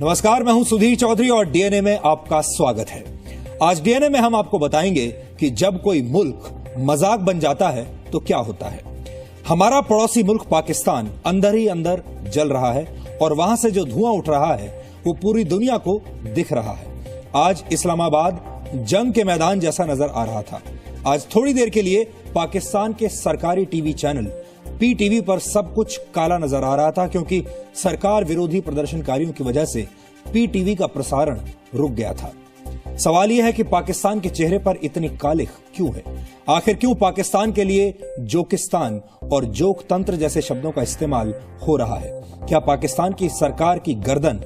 नमस्कार, मैं हूं सुधीर चौधरी और डीएनए में आपका स्वागत है। आज डीएनए में हम आपको बताएंगे कि जब कोई मुल्क मजाक बन जाता है तो क्या होता है। हमारा पड़ोसी मुल्क पाकिस्तान अंदर ही अंदर जल रहा है और वहां से जो धुआं उठ रहा है वो पूरी दुनिया को दिख रहा है। आज इस्लामाबाद जंग के मैदान जैसा नजर आ रहा था। आज थोड़ी देर के लिए पाकिस्तान के सरकारी टीवी चैनल पीटीवी पर सब कुछ काला नजर आ रहा था, क्योंकि सरकार विरोधी प्रदर्शनकारियों की वजह से पीटीवी का प्रसारण रुक गया था। सवाल यह है कि पाकिस्तान के चेहरे पर इतनी कालिख क्यों है? आखिर क्यों पाकिस्तान के लिए जोकिस्तान और जोक तंत्र जैसे शब्दों का इस्तेमाल हो रहा है? क्या पाकिस्तान की सरकार की गर्दन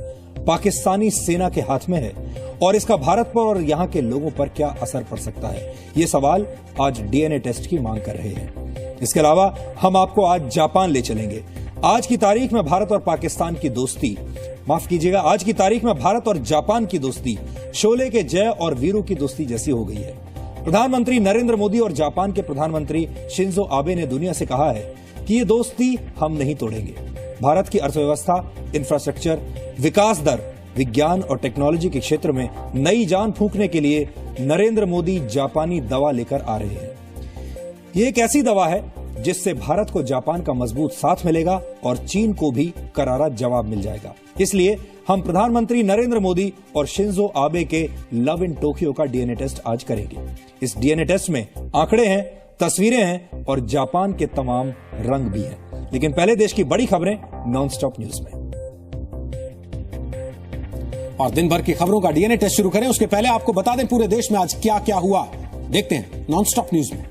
पाकिस्तानी सेना के हाथ में है और इसका भारत पर और यहां के लोगों पर क्या असर पड़ सकता है? ये सवाल आज डीएनए टेस्ट की मांग कर रहे हैं। इसके अलावा हम आपको आज जापान ले चलेंगे। आज की तारीख में भारत और पाकिस्तान की दोस्ती, माफ कीजिएगा, आज की तारीख में भारत और जापान की दोस्ती शोले के जय और वीरू की दोस्ती जैसी हो गई है। प्रधानमंत्री नरेंद्र मोदी और जापान के प्रधानमंत्री शिंजो आबे ने दुनिया से कहा है कि ये दोस्ती हम नहीं तोड़ेंगे। भारत की अर्थव्यवस्था, इंफ्रास्ट्रक्चर, विकास दर, विज्ञान और टेक्नोलॉजी के क्षेत्र में नई जान फूंकने के लिए नरेंद्र मोदी जापानी दवा लेकर आ रहे हैं। ये एक ऐसी दवा है जिससे भारत को जापान का मजबूत साथ मिलेगा और चीन को भी करारा जवाब मिल जाएगा। इसलिए हम प्रधानमंत्री नरेंद्र मोदी और शिंजो आबे के लव इन टोक्यो का डीएनए टेस्ट आज करेंगे। इस डीएनए टेस्ट में आंकड़े हैं, तस्वीरें हैं और जापान के तमाम रंग भी हैं। लेकिन पहले देश की बड़ी खबरें नॉनस्टॉप न्यूज में। और दिन भर की खबरों का डीएनए टेस्ट शुरू करें उसके पहले आपको बता दें पूरे देश में आज क्या क्या हुआ। देखते हैं नॉनस्टॉप न्यूज में।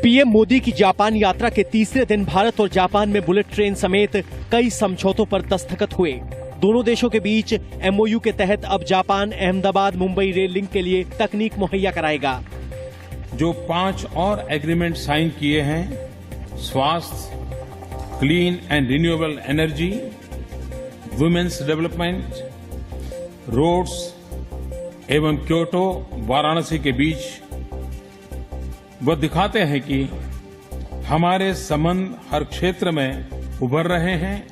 पीएम मोदी की जापान यात्रा के तीसरे दिन भारत और जापान में बुलेट ट्रेन समेत कई समझौतों पर दस्तखत हुए। दोनों देशों के बीच एमओयू के तहत अब Japan Ahmedabad Mumbai rail link के लिए तकनीक मुहैया कराएगा। जो 5 और एग्रीमेंट साइन किए हैं, स्वास्थ्य, clean and renewable energy, women's development, roads एवं क्योटो वाराणसी के बीच, वह दिखाते हैं कि हमारे संबंध हर क्षेत्र में उभर रहे हैं।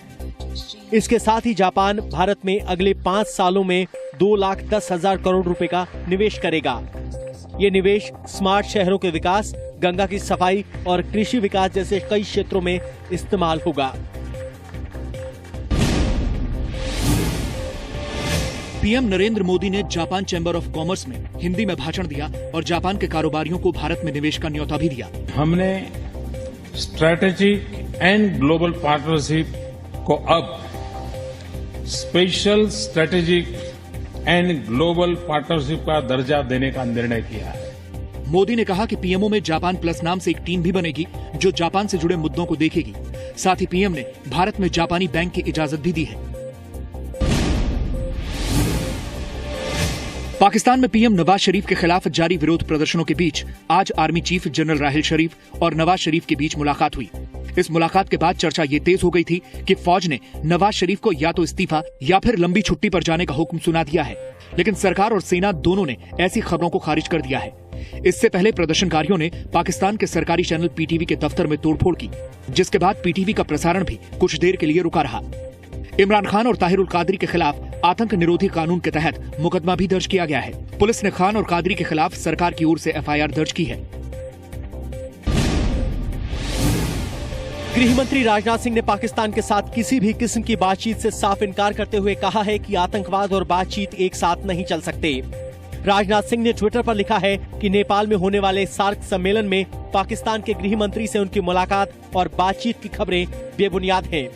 इसके साथ ही जापान भारत में अगले 5 सालों में 2,10,000 करोड़ रुपए का निवेश करेगा। ये निवेश स्मार्ट शहरों के विकास, गंगा की सफाई और कृषि विकास जैसे कई क्षेत्रों में इस्तेमाल होगा। पीएम नरेंद्र मोदी ने जापान चैम्बर ऑफ कॉमर्स में हिंदी में भाषण दिया और जापान के कारोबारियों को भारत में निवेश का न्योता भी दिया। हमने स्ट्रैटेजिक एंड ग्लोबल पार्टनरशिप को अब special strategic and global partnership का दर्जा देने का निर्णय किया है। मोदी ने कहा कि पीएमओ में जापान प्लस नाम से एक टीम भी बनेगी जो जापान से जुड़े मुद्दों को देखेगी। साथ ही पीएम ने भारत में जापानी बैंक की इजाजत भी दी है। पाकिस्तान में पीएम नवाज शरीफ के खिलाफ जारी विरोध प्रदर्शनों के बीच आज आर्मी चीफ जनरल राहिल शरीफ और नवाज शरीफ के बीच मुलाकात हुई। इस मुलाकात के बाद चर्चा ये तेज हो गई थी कि फौज ने नवाज शरीफ को या तो इस्तीफा या फिर लंबी छुट्टी पर जाने का हुक्म सुना दिया है। लेकिन सरकार और सेना दोनों ने ऐसी खबरों को खारिज कर दिया है। इससे पहले प्रदर्शनकारियों ने पाकिस्तान के सरकारी चैनल पीटीवी के दफ्तर में तोड़फोड़ की, जिसके बाद पीटीवी का प्रसारण भी कुछ देर के लिए रुका रहा। इमरान खान और ताहिरुल कादरी के खिलाफ आतंक निरोधी कानून के तहत मुकदमा भी दर्ज किया गया है। पुलिस ने खान और कादरी के खिलाफ सरकार की ओर से एफआईआर दर्ज की है। गृह मंत्री राजनाथ सिंह ने पाकिस्तान के साथ किसी भी किस्म की बातचीत से साफ इनकार करते हुए कहा है कि आतंकवाद और बातचीत एक साथ नहीं चल सकते। राजनाथ सिंह ने ट्विटर पर लिखा है कि नेपाल में होने वाले सार्क सम्मेलन में पाकिस्तान के गृह मंत्री से उनकी मुलाकात और बातचीत की खबरें बेबुनियाद हैं।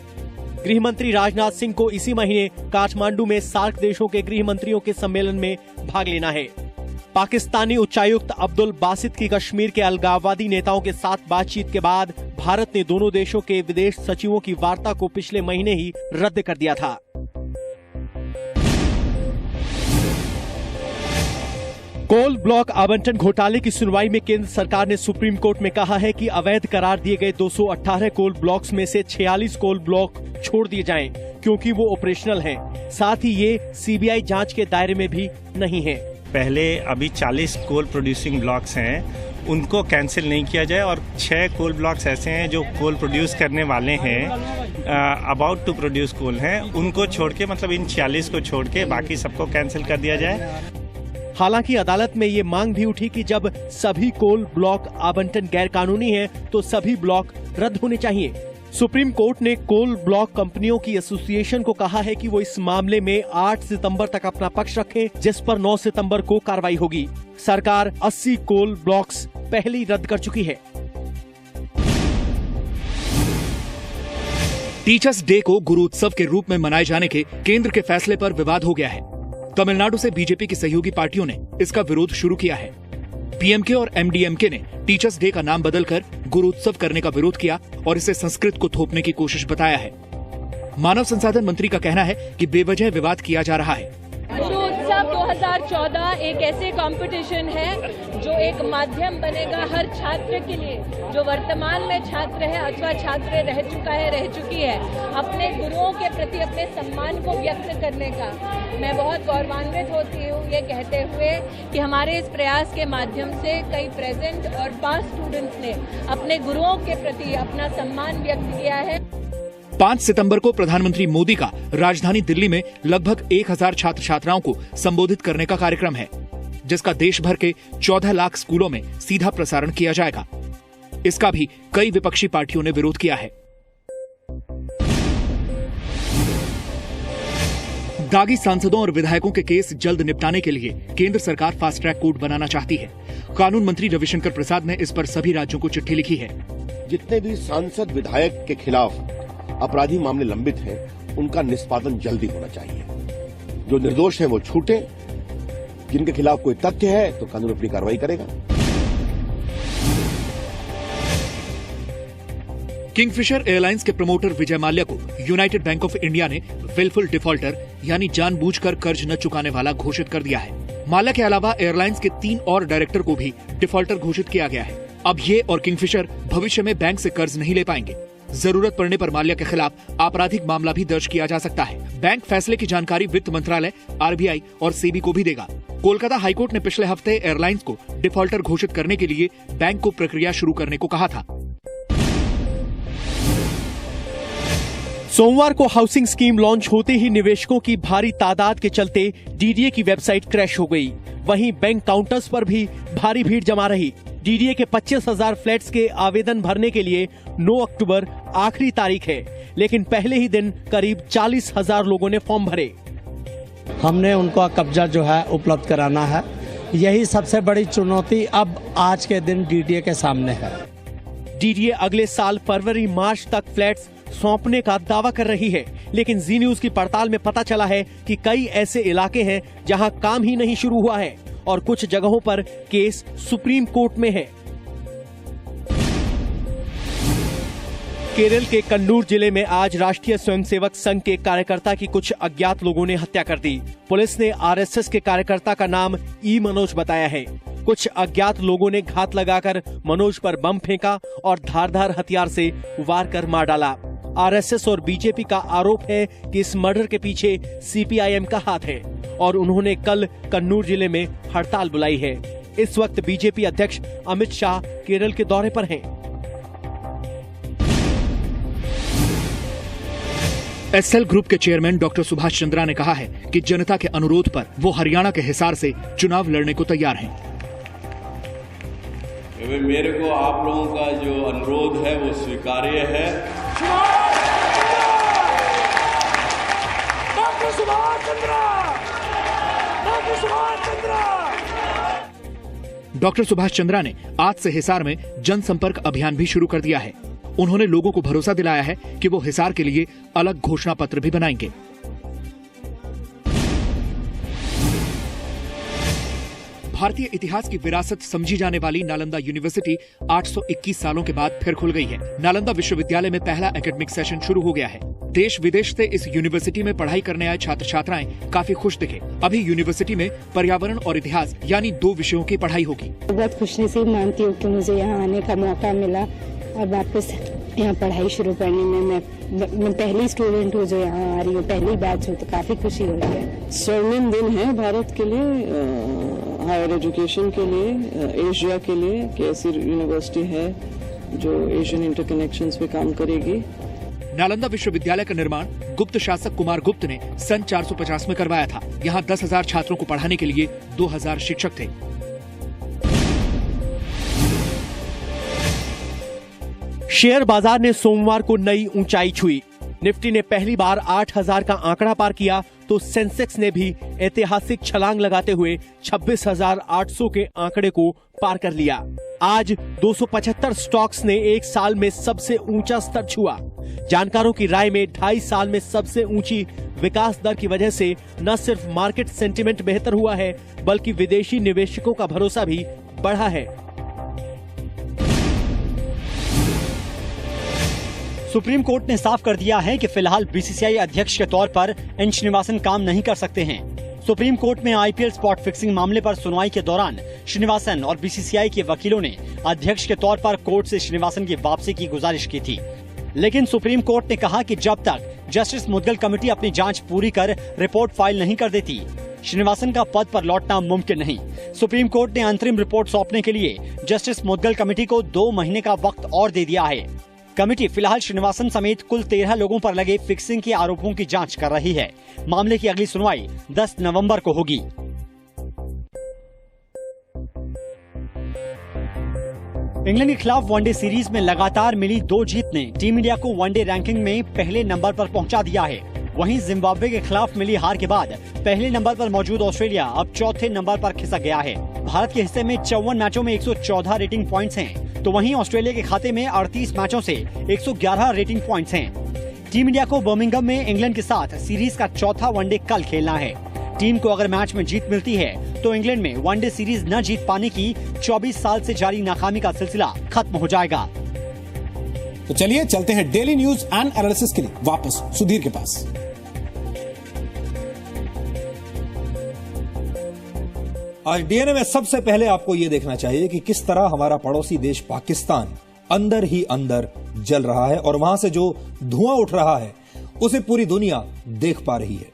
गृह मंत्री राजनाथ सिंह को इसी महीने काठमांडू में सार्क देशों के गृह मंत्रियों के सम्मेलन में भाग लेना है। पाकिस्तानी उच्चायुक्त अब्दुल बासित की कश्मीर के अलगाववादी नेताओं के साथ बातचीत के बाद भारत ने दोनों देशों के विदेश सचिवों की वार्ता को पिछले महीने ही रद्द कर दिया था। कोल ब्लॉक आवंटन घोटाले की सुनवाई में केंद्र सरकार ने सुप्रीम कोर्ट में कहा है कि अवैध करार दिए गए 218 कोल ब्लॉक्स में से 46 कोल ब्लॉक छोड़ दिए जाएं, क्योंकि वो ऑपरेशनल हैं। साथ ही ये सीबीआई जांच के दायरे में भी नहीं है। पहले अभी 40 कोल प्रोड्यूसिंग ब्लॉक्स हैं उनको कैंसिल नहीं किया जाए और 6 कोल ब्लॉक्स ऐसे हैं जो कोल प्रोड्यूस करने वाले हैं, अबाउट टू प्रोड्यूस कोल हैं, उनको छोड़ के मतलब इन 46 को छोड़ के बाकी सबको कैंसिल कर दिया जाए। हालांकि अदालत में ये मांग भी उठी कि जब सभी कोल ब्लॉक आवंटन गैर कानूनी है तो सभी ब्लॉक रद्द होने चाहिए। सुप्रीम कोर्ट ने कोल ब्लॉक कंपनियों की एसोसिएशन को कहा है कि वो इस मामले में 8 सितंबर तक अपना पक्ष रखें, जिस पर 9 सितंबर को कार्रवाई होगी। सरकार 80 कोल ब्लॉक्स पहले ही रद्द कर चुकी है। टीचर्स डे को गुरु उत्सव के रूप में मनाए जाने के केंद्र के फैसले पर विवाद हो गया है। तमिलनाडु से बीजेपी की सहयोगी पार्टियों ने इसका विरोध शुरू किया है। पीएमके और एमडीएमके ने टीचर्स डे का नाम बदलकर गुरु उत्सव करने का विरोध किया और इसे संस्कृत को थोपने की कोशिश बताया है। मानव संसाधन मंत्री का कहना है कि बेवजह विवाद किया जा रहा है। गुरु उत्सव 2014 एक ऐसे कंपटीशन है जो एक माध्यम बनेगा हर छात्र के लिए, जो वर्तमान में छात्र है अथवा छात्र रह चुका है, रह चुकी है, अपने गुरुओं के प्रति अपने सम्मान को व्यक्त करने का। मैं बहुत गौरवान्वित होती हूँ ये कहते हुए कि हमारे इस प्रयास के माध्यम से कई प्रेजेंट और पास्ट स्टूडेंट्स ने अपने गुरुओं के प्रति अपना सम्मान व्यक्त किया है। 5 सितंबर को प्रधानमंत्री मोदी का राजधानी दिल्ली में लगभग 1000 छात्र छात्राओं को संबोधित करने का कार्यक्रम है, जिसका देश भर के 14 लाख स्कूलों में सीधा प्रसारण किया जाएगा। इसका भी कई विपक्षी पार्टियों ने विरोध किया है। दागी सांसदों और विधायकों के केस जल्द निपटाने के लिए केंद्र सरकार फास्ट ट्रैक कोर्ट बनाना चाहती है। कानून मंत्री रविशंकर प्रसाद ने इस पर सभी राज्यों को चिट्ठी लिखी है। जितने भी सांसद विधायक के खिलाफ अपराधी मामले लंबित हैं, उनका निष्पादन जल्दी होना चाहिए। जो निर्दोष हैं वो छूटे, जिनके खिलाफ कोई तथ्य है तो कानून अपनी कार्रवाई करेगा। किंगफिशर एयरलाइंस के प्रमोटर विजय माल्या को यूनाइटेड बैंक ऑफ इंडिया ने विलफुल डिफॉल्टर यानी जानबूझकर कर्ज न चुकाने वाला घोषित कर दिया है। माल्या के अलावा एयरलाइंस के 3 और डायरेक्टर को भी डिफॉल्टर घोषित किया गया है। अब ये और किंगफिशर भविष्य में बैंक से कर्ज नहीं ले पाएंगे। जरूरत पड़ने पर माल्या के खिलाफ आपराधिक मामला भी दर्ज किया जा सकता है। बैंक फैसले की जानकारी वित्त मंत्रालय, आरबीआई और सेबी को भी देगा। कोलकाता हाईकोर्ट ने पिछले हफ्ते एयरलाइंस को डिफॉल्टर घोषित करने के लिए बैंक को प्रक्रिया शुरू करने को कहा था। सोमवार को हाउसिंग स्कीम लॉन्च होते ही निवेशकों की भारी तादाद के चलते डीडीए की वेबसाइट क्रैश हो गई। वहीं बैंक काउंटर्स पर भी भारी भीड़ जमा रही। डीडीए के 25,000 फ्लैट्स के आवेदन भरने के लिए 9 अक्टूबर आखिरी तारीख है, लेकिन पहले ही दिन करीब 40,000 लोगों ने फॉर्म भरे। हमने उनको कब्जा जो है उपलब्ध कराना है। यही सबसे बड़ी चुनौती अब आज के दिन डीडीए के सामने है। डीडीए अगले साल फरवरी-मार्च तक फ्लैट्स सौंपने का दावा कर रही है, लेकिन जी न्यूज की पड़ताल में पता चला है कि कई ऐसे इलाके हैं जहां काम ही नहीं शुरू हुआ है और कुछ जगहों पर केस सुप्रीम कोर्ट में है। केरल के कन्नूर जिले में आज राष्ट्रीय स्वयंसेवक संघ के कार्यकर्ता की कुछ अज्ञात लोगों ने हत्या कर दी। पुलिस ने आरएसएस के कार्यकर्ता का नाम ई मनोज बताया है। कुछ अज्ञात लोगों ने घात लगाकर मनोज पर बम फेंका और धारदार हथियार से वार कर मार डाला। आरएसएस और बीजेपी का आरोप है कि इस मर्डर के पीछे सीपीआईएम का हाथ है और उन्होंने कल कन्नूर जिले में हड़ताल बुलाई है। इस वक्त बीजेपी अध्यक्ष अमित शाह केरल के दौरे पर हैं। एसएल ग्रुप के चेयरमैन डॉक्टर सुभाष चंद्रा ने कहा है कि जनता के अनुरोध पर वो हरियाणा के हिसार से चुनाव लड़ने को तैयार हैं। मेरे को आप लोगों का जो अनुरोध है वो स्वीकार्य है। Doctor Subhash Chandra, doctor Subhash Chandra. Doctor Subhash Chandra ने आज से हिसार में जनसंपर्क अभियान भी शुरू कर दिया है। उन्होंने लोगों को भरोसा दिलाया है कि वो हिसार के लिए अलग घोषणा पत्र भी बनाएंगे। भारतीय इतिहास की विरासत समझी जाने वाली नालंदा यूनिवर्सिटी 821 सालों के बाद फिर खुल गई है। नालंदा विश्वविद्यालय में पहला एकेडमिक सेशन शुरू हो गया है। देश विदेश से इस यूनिवर्सिटी में पढ़ाई करने आए छात्र छात्राएं काफी खुश दिखे। अभी यूनिवर्सिटी में पर्यावरण और इतिहास यानी 2 विषयों की पढ़ाई होगी। बहुत खुशी से मानती हूँ कि मुझे यहाँ आने का मौका मिला और वापस यहाँ पढ़ाई शुरू करने में मैं पहली स्टूडेंट हूँ जो यहाँ आ रही हूँ, पहली बैच हूँ, तो काफी खुशी हो रही है। स्वर्णिम दिन है भारत के लिए। हायर एजुकेशन के लिए, एशिया के लिए कि ऐसी यूनिवर्सिटी है जो एशियन इंटरकनेक्शंस पे काम करेगी। नालंदा विश्वविद्यालय का निर्माण गुप्त शासक कुमार गुप्त ने सन 450 में करवाया था। यहाँ 10,000 छात्रों को पढ़ाने के लिए 2,000 शिक्षक थे। शेयर बाजार ने सोमवार को नई ऊंचाई छुई। निफ्टी ने पहली बार 8,000 का आंकड़ा पार किया तो सेंसेक्स ने भी ऐतिहासिक छलांग लगाते हुए 26,800 के आंकड़े को पार कर लिया। आज 275 स्टॉक्स ने एक साल में सबसे ऊंचा स्तर छुआ। जानकारों की राय में 2.5 साल में सबसे ऊंची विकास दर की वजह से न सिर्फ मार्केट सेंटिमेंट बेहतर हुआ है, बल्कि विदेशी निवेशकों का भरोसा भी बढ़ा है। सुप्रीम कोर्ट ने साफ कर दिया है कि फिलहाल बीसीसीआई अध्यक्ष के तौर पर एन श्रीनिवासन काम नहीं कर सकते हैं। सुप्रीम कोर्ट में आईपीएल स्पॉट फिक्सिंग मामले पर सुनवाई के दौरान श्रीनिवासन और बीसीसीआई के वकीलों ने अध्यक्ष के तौर पर कोर्ट से श्रीनिवासन की वापसी की गुजारिश की थी, लेकिन सुप्रीम कोर्ट ने कहा कि जब तक जस्टिस मुद्गल कमेटी अपनी जांच पूरी कर रिपोर्ट फाइल नहीं कर देती, श्रीनिवासन का पद पर लौटना मुमकिन नहीं। सुप्रीम कोर्ट ने अंतरिम रिपोर्ट सौंपने के लिए जस्टिस मुद्गल कमेटी को 2 महीने का वक्त और दे दिया है। कमेटी फिलहाल श्रीनिवासन समेत कुल 13 लोगों पर लगे फिक्सिंग के आरोपों की जांच कर रही है। मामले की अगली सुनवाई 10 नवंबर को होगी। इंग्लैंड के खिलाफ वनडे सीरीज में लगातार मिली 2 जीत ने टीम इंडिया को वनडे रैंकिंग में पहले नंबर पर पहुंचा दिया है। वहीं जिम्बाब्वे के खिलाफ मिली हार के बाद पहले नंबर पर मौजूद ऑस्ट्रेलिया अब चौथे नंबर पर खिसक गया है। भारत के हिस्से में 54 मैचों में 114 रेटिंग पॉइंट्स हैं, तो वहीं ऑस्ट्रेलिया के खाते में 38 मैचों से 111 रेटिंग पॉइंट्स हैं। टीम इंडिया को बर्मिंघम में इंग्लैंड के साथ सीरीज का चौथा वनडे कल खेलना है। टीम को अगर मैच में जीत मिलती है तो इंग्लैंड में वनडे सीरीज न जीत पाने की 24 साल से जारी नाकामी का सिलसिला खत्म हो जाएगा। तो चलिए चलते हैं डेली न्यूज एंड एनालिसिस के लिए वापस सुधीर के पास। आज डीएनए में सबसे पहले आपको यह देखना चाहिए कि किस तरह हमारा पड़ोसी देश पाकिस्तान अंदर ही अंदर जल रहा है और वहां से जो धुआं उठ रहा है उसे पूरी दुनिया देख पा रही है।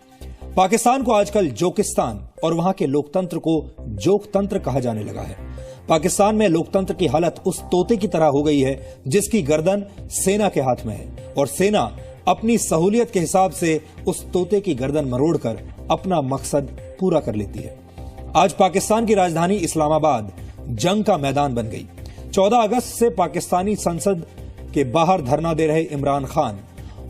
पाकिस्तान को आजकल जोकिस्तान और वहां के लोकतंत्र को जोकतंत्र कहा जाने लगा है। पाकिस्तान में लोकतंत्र की हालत उस तोते की तरह हो गई है जिसकी गर्दन सेना के हाथ में है और सेना अपनी सहूलियत के हिसाब से उस तोते की गर्दन मरोड़कर अपना मकसद पूरा कर लेती है। आज पाकिस्तान की राजधानी इस्लामाबाद जंग का मैदान बन गई। 14 अगस्त से पाकिस्तानी संसद के बाहर धरना दे रहे इमरान खान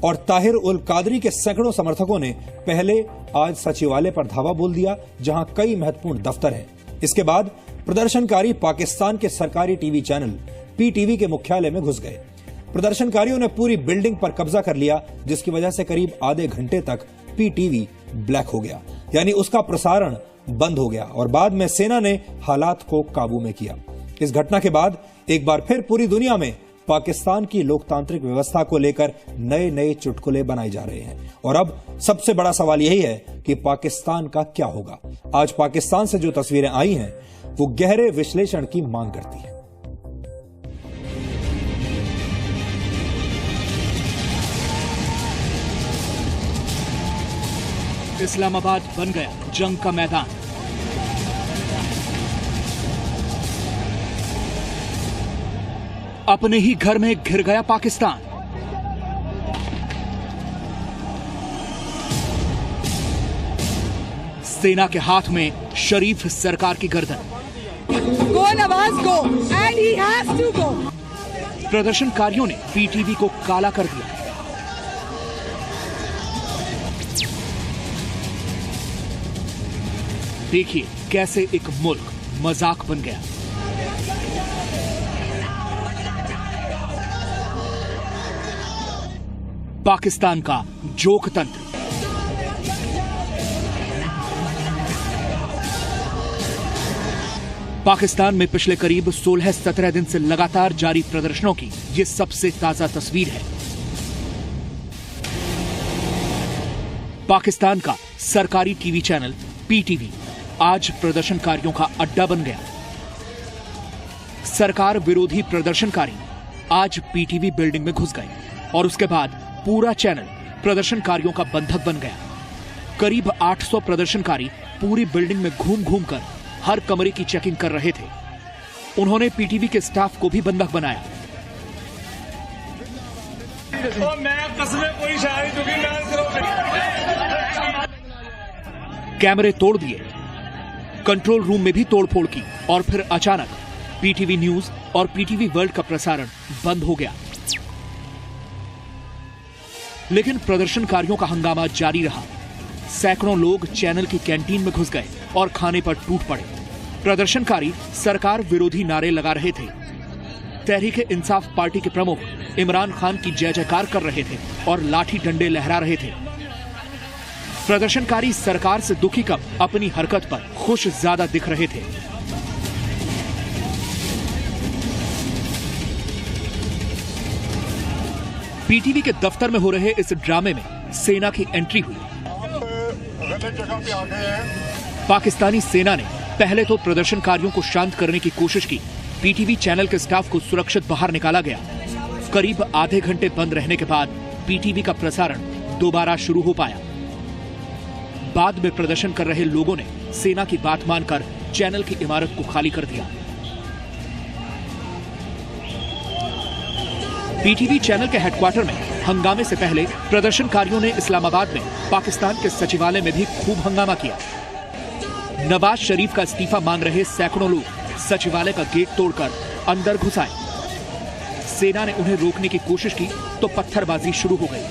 और ताहिर उल कादरी के सैकड़ों समर्थकों ने पहले आज सचिवालय पर धावा बोल दिया, जहां कई महत्वपूर्ण दफ्तर हैं। इसके बाद प्रदर्शनकारी पाकिस्तान के सरकारी टीवी चैनल पीटीवी के मुख्यालय में घुस गए। प्रदर्शनकारियों ने पूरी बिल्डिंग पर कब्जा कर लिया, जिसकी वजह से करीब आधे घंटे तक पीटीवी ब्लैक हो गया, यानी उसका प्रसारण बंद हो गया और बाद में सेना ने हालात को काबू में किया। इस घटना के बाद एक बार फिर पूरी दुनिया में पाकिस्तान की लोकतांत्रिक व्यवस्था को लेकर नए नए चुटकुले बनाए जा रहे हैं और अब सबसे बड़ा सवाल यही है कि पाकिस्तान का क्या होगा। आज पाकिस्तान से जो तस्वीरें आई हैं वो गहरे विश्लेषण की मांग करती है। इस्लामाबाद बन गया जंग का मैदान। अपने ही घर में घिर गया पाकिस्तान। सेना के हाथ में शरीफ सरकार की गर्दन। Go Nawaz, go, and he has to go. प्रदर्शनकारियों ने पीटीवी को काला कर दिया। देखिए कैसे एक मुल्क मजाक बन गया। पाकिस्तान का जोक तंत्र। पाकिस्तान में पिछले करीब 16-17 दिन से लगातार जारी प्रदर्शनों की ये सबसे ताजा तस्वीर है। पाकिस्तान का सरकारी टीवी चैनल पीटीवी आज प्रदर्शनकारियों का अड्डा बन गया। सरकार विरोधी प्रदर्शनकारी आज पीटीवी बिल्डिंग में घुस गए और उसके बाद पूरा चैनल प्रदर्शनकारियों का बंधक बन गया। करीब 800 प्रदर्शनकारी पूरी बिल्डिंग में घूम घूम कर हर कमरे की चेकिंग कर रहे थे। उन्होंने पीटीवी के स्टाफ को भी बंधक बनाया। कैमरे तोड़ दिए, कंट्रोल रूम में भी तोड़फोड़ की और फिर अचानक पीटीवी न्यूज और पीटीवी वर्ल्ड का प्रसारण बंद हो गया। लेकिन प्रदर्शनकारियों का हंगामा जारी रहा। सैकड़ों लोग चैनल की कैंटीन में घुस गए और खाने पर टूट पड़े। प्रदर्शनकारी सरकार विरोधी नारे लगा रहे थे। तहरीक इंसाफ पार्टी के प्रमुख इमरान खान की जय जयकार कर रहे थे और लाठी डंडे लहरा रहे थे। प्रदर्शनकारी सरकार से दुखी कम अपनी हरकत पर खुश ज्यादा दिख रहे थे। पीटीवी के दफ्तर में हो रहे इस ड्रामे में सेना की एंट्री हुई। पाकिस्तानी सेना ने पहले तो प्रदर्शनकारियों को शांत करने की कोशिश की। पीटीवी चैनल के स्टाफ को सुरक्षित बाहर निकाला गया। करीब आधे घंटे बंद रहने के बाद पीटीवी का प्रसारण दोबारा शुरू हो पाया। बाद में प्रदर्शन कर रहे लोगों ने सेना की बात मानकर चैनल की इमारत को खाली कर दिया। पीटीवी चैनल के हेडक्वार्टर में हंगामे से पहले प्रदर्शनकारियों ने इस्लामाबाद में पाकिस्तान के सचिवालय में भी खूब हंगामा किया। नवाज शरीफ का इस्तीफा मांग रहे सैकड़ों लोग सचिवालय का गेट तोड़कर अंदर घुस आए। सेना ने उन्हें रोकने की कोशिश की तो पत्थरबाजी शुरू हो गई।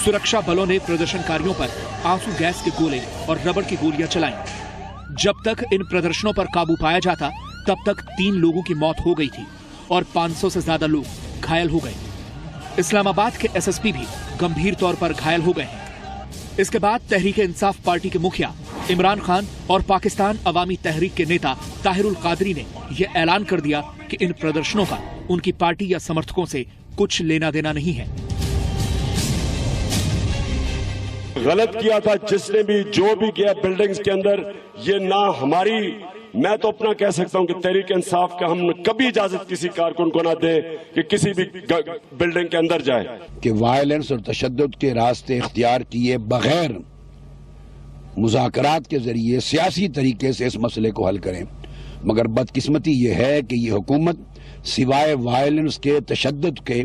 सुरक्षा बलों ने प्रदर्शनकारियों पर आंसू गैस के गोले और रबड़ की गोलियां चलाईं। जब तक इन प्रदर्शनों पर काबू पाया जाता तब तक 3 लोगों की मौत हो गई थी और 500 से ज्यादा लोग घायल हो गए। इस्लामाबाद के एसएसपी भी गंभीर तौर पर घायल हो गए हैं। इसके बाद तहरीक इंसाफ पार्टी के मुखिया इमरान खान और पाकिस्तान अवामी तहरीक के नेता ताहिरुल कादरी ने यह ऐलान कर दिया कि इन प्रदर्शनों का उनकी पार्टी या समर्थकों से कुछ लेना देना नहीं है। गलत किया था जिसने भी जो भी किया बिल्डिंग्स के अंदर, ये ना हमारी, मैं तो अपना कह सकता हूं कि तहरीक इंसाफ का हम कभी इजाजत किसी कारकुन को ना दे कि किसी भी बिल्डिंग के अंदर जाए। कि वायलेंस और तशद्दुद के रास्ते इख्तियार किए बगैर मुज़ाकरात के जरिए सियासी तरीके से इस मसले को हल करें। मगर बदकिस्मती ये है कि ये हुकूमत सिवाय वायलेंस के, तशद्दुद के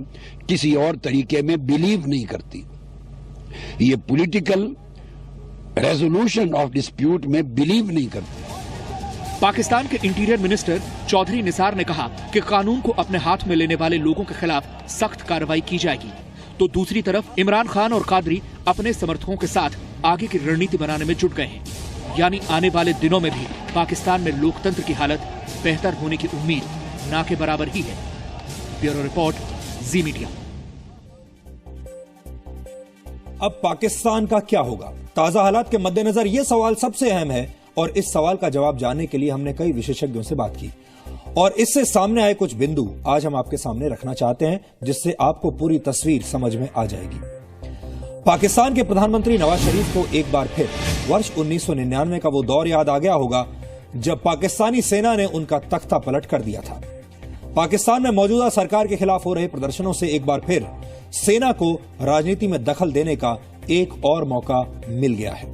किसी और तरीके में बिलीव नहीं करती। ये पॉलिटिकल रेजोल्यूशन ऑफ डिस्प्यूट में बिलीव नहीं करती। पाकिस्तान के इंटीरियर मिनिस्टर चौधरी निसार ने कहा कि कानून को अपने हाथ में लेने वाले लोगों के खिलाफ सख्त कार्रवाई की जाएगी। तो दूसरी तरफ इमरान खान और कादरी अपने समर्थकों के साथ आगे की रणनीति बनाने में जुट गए हैं। यानी आने वाले दिनों में भी पाकिस्तान में लोकतंत्र की हालत बेहतर होने की उम्मीद ना के बराबर ही है। ब्यूरो रिपोर्ट, जी मीडिया। अब पाकिस्तान का क्या होगा? ताजा हालात के मद्देनजर यह सवाल सबसे अहम है और इस सवाल का जवाब जानने के लिए हमने कई विशेषज्ञों से बात की और इससे सामने आए कुछ बिंदु आज हम आपके सामने रखना चाहते हैं, जिससे आपको पूरी तस्वीर समझ में आ जाएगी। पाकिस्तान के प्रधानमंत्री नवाज शरीफ को एक बार फिर वर्ष 1999 का वो दौर याद आ गया होगा जब पाकिस्तानी सेना ने उनका तख्ता पलट कर दिया था। पाकिस्तान में मौजूदा सरकार के खिलाफ हो रहे प्रदर्शनों से एक बार फिर सेना को राजनीति में दखल देने का एक और मौका मिल गया है।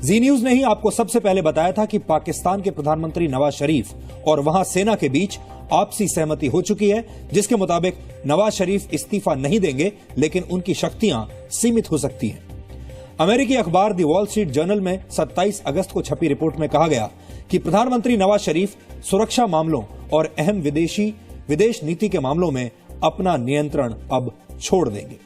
जी न्यूज ने ही आपको सबसे पहले बताया था कि पाकिस्तान के प्रधानमंत्री नवाज शरीफ और वहां सेना के बीच आपसी सहमति हो चुकी है, जिसके मुताबिक नवाज शरीफ इस्तीफा नहीं देंगे, लेकिन उनकी शक्तियां सीमित हो सकती हैं। अमेरिकी अखबार द वॉल स्ट्रीट जर्नल में 27 अगस्त को छपी रिपोर्ट में कहा गया कि प्रधानमंत्री नवाज शरीफ सुरक्षा मामलों और अहम विदेश नीति के मामलों में अपना नियंत्रण अब छोड़ देंगे।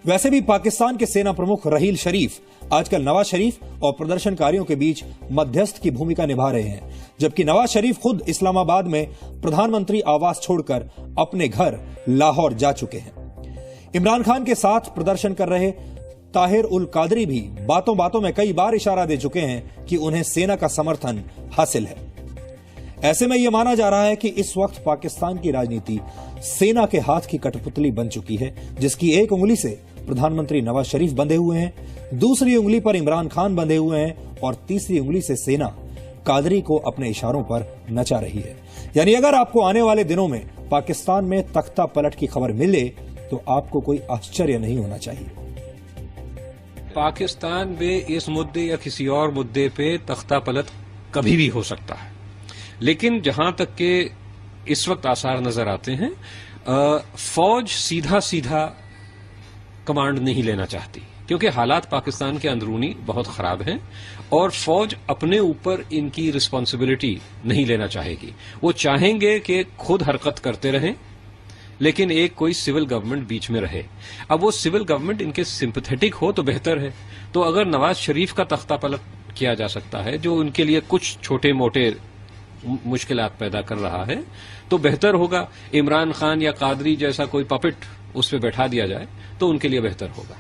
वैसे भी पाकिस्तान के सेना प्रमुख रहील शरीफ आजकल नवाज शरीफ और प्रदर्शनकारियों के बीच मध्यस्थ की भूमिका निभा रहे हैं, जबकि नवाज शरीफ खुद इस्लामाबाद में प्रधानमंत्री आवास छोड़कर अपने घर लाहौर जा चुके हैं। इमरान खान के साथ प्रदर्शन कर रहे ताहिर उल कादरी भी बातों बातों में कई बार इशारा दे चुके हैं कि उन्हें सेना का समर्थन हासिल है। ऐसे में यह माना जा रहा है कि इस वक्त पाकिस्तान की राजनीति सेना के हाथ की कठपुतली बन चुकी है, जिसकी एक उंगली से प्रधानमंत्री नवाज शरीफ बंधे हुए हैं, दूसरी उंगली पर इमरान खान बंधे हुए हैं और तीसरी उंगली से सेना कादरी को अपने इशारों पर नचा रही है। यानी अगर आपको आने वाले दिनों में पाकिस्तान में तख्ता पलट की खबर मिले तो आपको कोई आश्चर्य नहीं होना चाहिए। पाकिस्तान में इस मुद्दे या किसी और मुद्दे पे तख्ता पलट कभी भी हो सकता है। लेकिन जहां तक के इस वक्त आसार नजर आते हैं, फौज सीधा सीधा कमांड नहीं लेना चाहती, क्योंकि हालात पाकिस्तान के अंदरूनी बहुत खराब हैं और फौज अपने ऊपर इनकी रिस्पॉन्सिबिलिटी नहीं लेना चाहेगी। वो चाहेंगे कि खुद हरकत करते रहें, लेकिन एक कोई सिविल गवर्नमेंट बीच में रहे। अब वो सिविल गवर्नमेंट इनके सिंपैथेटिक हो तो बेहतर है। तो अगर नवाज शरीफ का तख्ता पलट किया जा सकता है, जो उनके लिए कुछ छोटे मोटे मुश्किलात पैदा कर रहा है, तो बेहतर होगा। इमरान खान या कादरी जैसा कोई पपेट उस पर बैठा दिया जाए तो उनके लिए बेहतर होगा।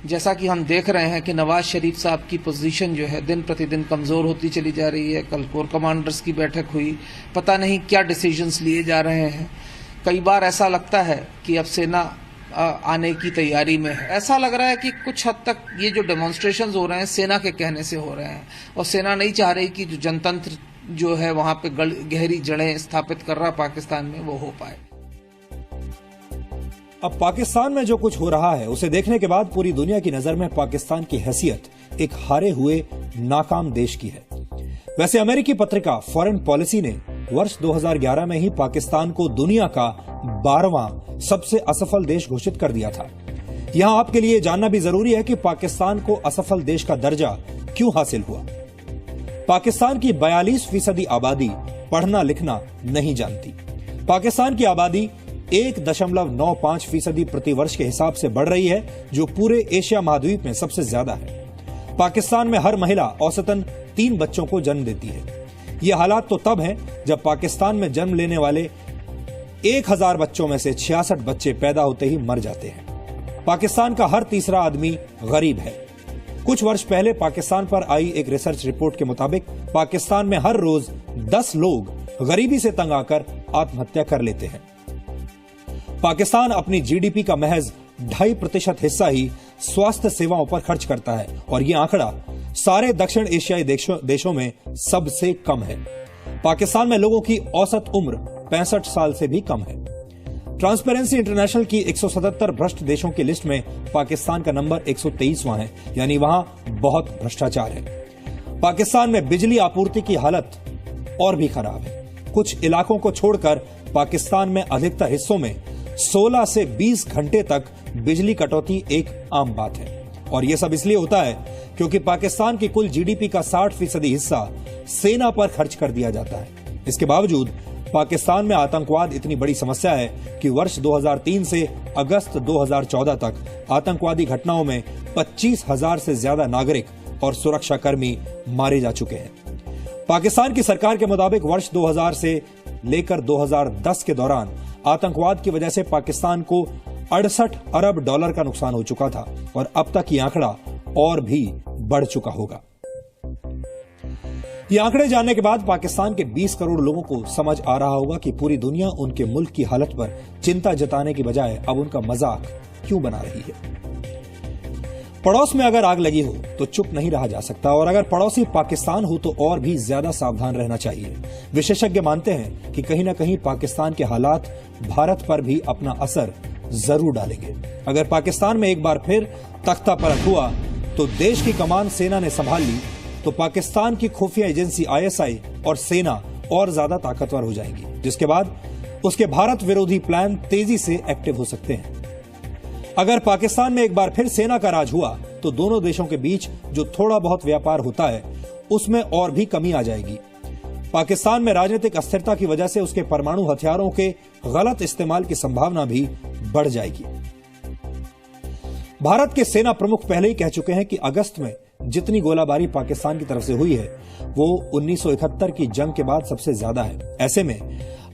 जैसा कि हम देख रहे हैं कि नवाज शरीफ साहब की पोजीशन जो है दिन प्रतिदिन कमजोर होती चली जा रही है। कल कोर कमांडर्स की बैठक हुई, पता नहीं क्या डिसीजंस लिए जा रहे हैं। कई बार ऐसा लगता है कि अब सेना आने की तैयारी में है। ऐसा लग रहा है कि कुछ हद तक ये जो डेमोन्स्ट्रेशंस हो रहे हैं सेना के कहने से हो रहे हैं, और सेना नहीं चाह रही कि जो जनतंत्र जो है वहां पे गहरी जड़ें स्थापित कर रहा पाकिस्तान में वो हो पाए। अब पाकिस्तान में जो कुछ हो रहा है उसे देखने के बाद पूरी दुनिया की नजर में पाकिस्तान की हैसियत एक हारे हुए नाकाम देश की है। वैसे अमेरिकी पत्रिका फॉरेन पॉलिसी ने वर्ष 2011 में ही पाकिस्तान को दुनिया का 12वां सबसे असफल देश घोषित कर दिया था। यहां आपके लिए जानना भी जरूरी है कि पाकिस्तान को असफल देश का दर्जा क्यों हासिल हुआ। पाकिस्तान की 42% आबादी पढ़ना लिखना नहीं जानती। पाकिस्तान की आबादी 1.95% प्रति वर्ष के हिसाब से बढ़ रही है, जो पूरे एशिया महाद्वीप में सबसे ज्यादा है। पाकिस्तान में हर महिला औसतन 3 बच्चों को जन्म देती है। ये हालात तो तब हैं जब पाकिस्तान में जन्म लेने वाले 1000 बच्चों में से 66 बच्चे पैदा होते ही मर जाते हैं। पाकिस्तान का हर तीसरा आदमी गरीब है। कुछ वर्ष पहले पाकिस्तान पर आई एक रिसर्च रिपोर्ट के मुताबिक पाकिस्तान में हर रोज 10 लोग गरीबी से तंग आकर आत्महत्या कर लेते हैं। पाकिस्तान अपनी जीडीपी का महज 2.5% हिस्सा ही स्वास्थ्य सेवाओं पर खर्च करता है, और यह आंकड़ा सारे दक्षिण एशियाई देशों में सबसे कम है। पाकिस्तान में लोगों की औसत उम्र 65 साल से भी कम है। ट्रांसपेरेंसी इंटरनेशनल की 177 भ्रष्ट देशों की लिस्ट में पाकिस्तान का नंबर 123वां है, यानी वहां बहुत भ्रष्टाचार है। पाकिस्तान में बिजली आपूर्ति की हालत और भी खराब है। कुछ इलाकों को छोड़कर पाकिस्तान में अधिकतर हिस्सों में 16 से 20 घंटे तक बिजली कटौती एक आम बात है, और यह सब इसलिए होता है क्योंकि पाकिस्तान की कुल जीडीपी का 60% हिस्सा सेना पर खर्च कर दिया जाता है। इसके बावजूद पाकिस्तान में आतंकवाद इतनी बड़ी समस्या है कि वर्ष 2003 से अगस्त 2014 तक आतंकवादी घटनाओं में 25,000 से ज्यादा नागरिक और सुरक्षाकर्मी मारे जा चुके हैं। पाकिस्तान की सरकार के मुताबिक वर्ष 2000 से लेकर 2010 के दौरान आतंकवाद की वजह से पाकिस्तान को 68 अरब डॉलर का नुकसान हो चुका था, और अब तक ये आंकड़ा और भी बढ़ चुका होगा। ये आंकड़े जानने के बाद पाकिस्तान के 20 करोड़ लोगों को समझ आ रहा होगा कि पूरी दुनिया उनके मुल्क की हालत पर चिंता जताने की बजाय अब उनका मजाक क्यों बना रही है। पड़ोस में अगर आग लगी हो तो चुप नहीं रहा जा सकता, और अगर पड़ोसी पाकिस्तान हो तो और भी ज्यादा सावधान रहना चाहिए। विशेषज्ञ मानते हैं कि कहीं न कहीं पाकिस्तान के हालात भारत पर भी अपना असर जरूर डालेंगे। अगर पाकिस्तान में एक बार फिर तख्ता पलट हुआ तो देश की कमान सेना ने संभाल ली, तो पाकिस्तान की खुफिया एजेंसी ISI और सेना और ज्यादा ताकतवर हो जाएंगी, जिसके बाद उसके भारत विरोधी प्लान तेजी से एक्टिव हो सकते हैं। अगर पाकिस्तान में एक बार फिर सेना का राज हुआ तो दोनों देशों के बीच जो थोड़ा बहुत व्यापार होता है उसमें और भी कमी आ जाएगी। पाकिस्तान में राजनीतिक अस्थिरता की वजह से उसके परमाणु हथियारों के गलत इस्तेमाल की संभावना भी बढ़ जाएगी। भारत के सेना प्रमुख पहले ही कह चुके हैं कि अगस्त में जितनी गोलाबारी पाकिस्तान की तरफ से हुई है वो 1971 की जंग के बाद सबसे ज्यादा है। ऐसे में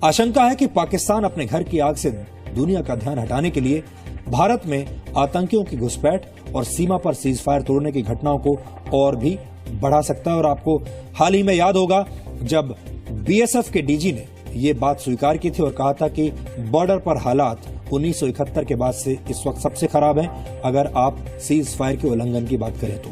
आशंका है कि पाकिस्तान अपने घर की आग से दुनिया का ध्यान हटाने के लिए भारत में आतंकियों की घुसपैठ और सीमा पर सीजफायर तोड़ने की घटनाओं को और भी बढ़ा सकता है। और आपको हाल ही में याद होगा जब BSF के DG ने ये बात स्वीकार की थी और कहा था कि बॉर्डर पर हालात 1971 के बाद से इस वक्त सबसे खराब हैं अगर आप सीज फायर के उल्लंघन की बात करें तो।